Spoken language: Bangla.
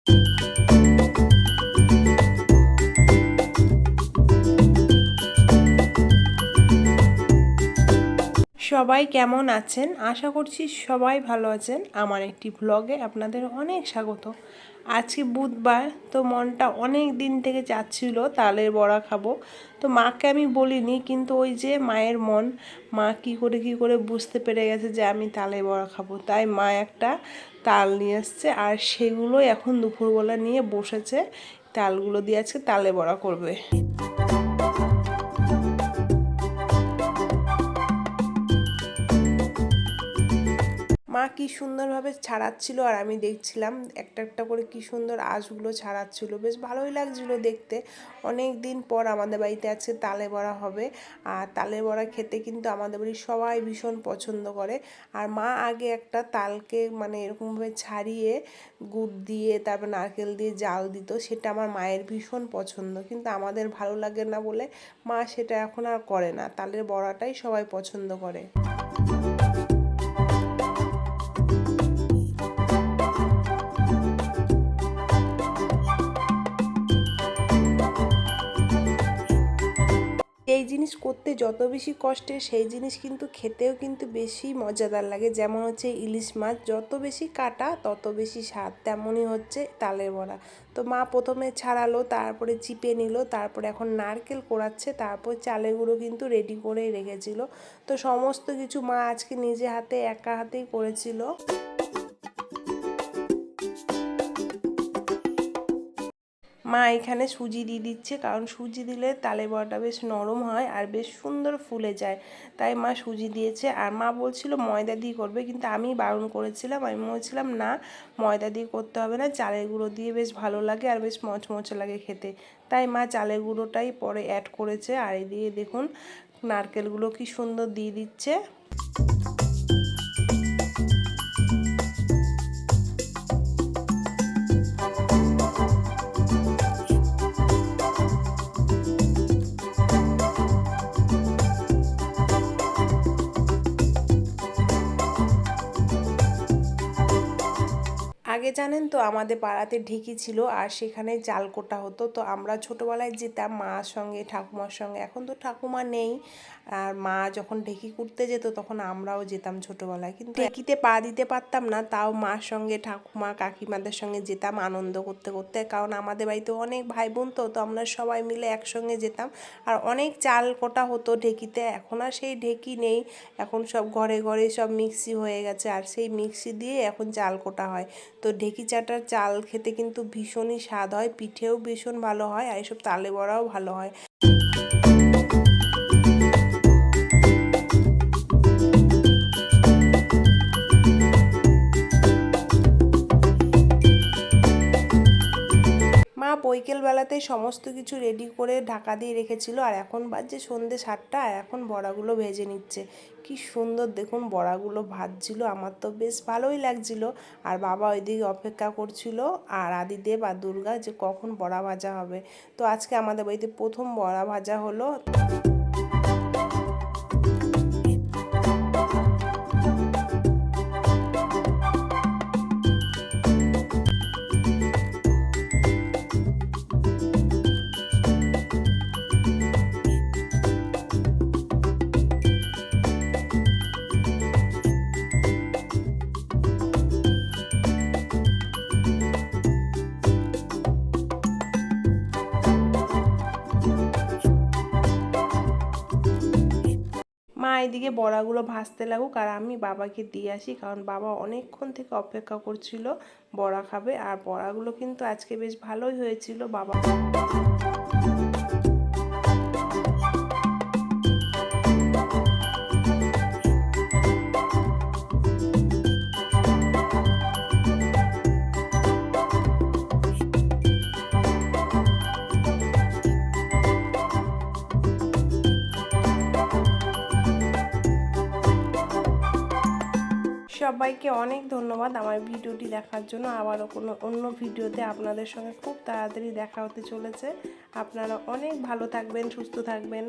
সবাই কেমন আছেন? আশা করছি সবাই ভালো আছেন। আমার একটি ব্লগে আপনাদের অনেক স্বাগত। আজকে বুধবার, তো মনটা অনেক দিন থেকে চাচ্ছিল তালের বড়া খাবো। তো মাকে আমি বলিনি, কিন্তু ওই যে মায়ের মন, মা কী করে বুঝতে পেরে গেছে যে আমি তালের বড়া খাবো। তাই মা একটা তাল নিয়ে এসছে, আর সেগুলোই এখন দুপুরবেলা নিয়ে বসেছে। তালগুলো দিয়ে আজকে তালের বড়া করবে। মা কি সুন্দরভাবে ছাড়াচ্ছিল, আর আমি দেখছিলাম একটা একটা করে কি সুন্দর আঁশগুলো ছাড়াচ্ছিল। বেশ ভালোই লাগছিল দেখতে। অনেক দিন পর আমাদের বাড়িতে আজকে তালে বড়া হবে, আর তালে বড়া খেতে কিন্তু আমাদের বাড়ির সবাই ভীষণ পছন্দ করে। আর মা আগে একটা তালকে মানে এরকমভাবে ছাড়িয়ে গুড় দিয়ে তারপর নারকেল দিয়ে জাল দিত, সেটা আমার মায়ের ভীষণ পছন্দ, কিন্তু আমাদের ভালো লাগে না বলে মা সেটা এখন আর করে না। তালের বড়াটাই সবাই পছন্দ করে। এই জিনিস করতে যত বেশি কষ্টের, সেই জিনিস কিন্তু খেতেও কিন্তু বেশি মজাদার লাগে। যেমন হচ্ছে ইলিশ মাছ, যত বেশি কাটা তত বেশি স্বাদ, তেমনই হচ্ছে তালের বড়া। তো মা প্রথমে ছাড়ালো, তারপরে চিপে নিল, তারপরে এখন নারকেল কোড়াচ্ছে, তারপর চালের গুঁড়ো কিন্তু রেডি করেই রেখেছিল। তো সমস্ত কিছু মা আজকে নিজে হাতে একা হাতেই করেছিল। মা এখানে সুজি দিয়ে দিচ্ছে, কারণ সুজি দিলে তালের বড়াটা বেশ নরম হয় আর বেশ সুন্দর ফুলে যায়। তাই মা সুজি দিয়েছে, আর মা বলছিল ময়দা দিয়ে করবে, কিন্তু আমি বারণ করেছিলাম। আমি বলছিলাম না, ময়দা দিয়ে করতে হবে না, চালের গুঁড়ো দিয়ে বেশ ভালো লাগে আর বেশ মচমচে লাগে খেতে। তাই মা চালের গুঁড়োটাই পরে অ্যাড করেছে। আর এদিকে দেখুন নারকেলগুলো কি সুন্দর দিয়ে দিচ্ছে। আগে জানেন তো আমাদের পাড়াতে ঢেঁকি ছিল, আর সেখানে চাল কোটা হতো। তো আমরা ছোটোবেলায় যেতাম মার সঙ্গে, ঠাকুমার সঙ্গে। এখন তো ঠাকুমা নেই, আর মা যখন ঢেঁকি কুটতে যেত তখন আমরাও যেতাম ছোটোবেলায়, কিন্তু ঢেঁকিতে পা দিতে পারতাম না। তাও মার সঙ্গে, ঠাকুমা কাকিমাদের সঙ্গে যেতাম আনন্দ করতে করতে, কারণ আমাদের বাড়িতে অনেক ভাই বোন, তো আমরা সবাই মিলে একসঙ্গে যেতাম। আর অনেক চাল কোটা হতো ঢেঁকিতে। এখন আর সেই ঢেঁকি নেই, এখন সব ঘরে ঘরে সব মিক্সি হয়ে গেছে, আর সেই মিক্সি দিয়ে এখন চাল কোটা হয়। তো ঢেঁকি চাটার চাল খেতে কিন্তু ভীষণই স্বাদ হয়, পিঠেও ভীষণ ভালো হয়, আর এসব তালে বড়াও ভালো হয়। মা বৈকালবেলাতে সমস্ত কিছু রেডি করে ঢাকা দিয়ে রেখেছিল, আর এখন বাজে সন্ধ্যে 7টা, এখন বড়াগুলো ভেজে নিচ্ছে। কি সুন্দর দেখুন বড়াগুলো ভাজছিল, আমার তো বেশ ভালোই লাগছিল। আর বাবা ওইদিকে অপেক্ষা করছিল, আর আদিদেব আর দুর্গা, যে কখন বড়া ভাজা হবে। তো আজকে আমাদের বাড়িতে প্রথম বড়া ভাজা হলো। মা এদিকে বড়াগুলো ভাজতে লাগুক, আর আমি বাবাকে দিয়ে আসি, কারণ বাবা অনেকক্ষণ থেকে অপেক্ষা করছিল বড়া খাবে। আর বড়াগুলো কিন্তু আজকে বেশ ভালোই হয়েছিল। বাবা সবাইকে অনেক ধন্যবাদ আমার ভিডিওটি দেখার জন্য। আবারও কোনো অন্য ভিডিওতে আপনাদের সঙ্গে খুব তাড়াতাড়ি দেখা হতে চলেছে। আপনারা অনেক ভালো থাকবেন, সুস্থ থাকবেন।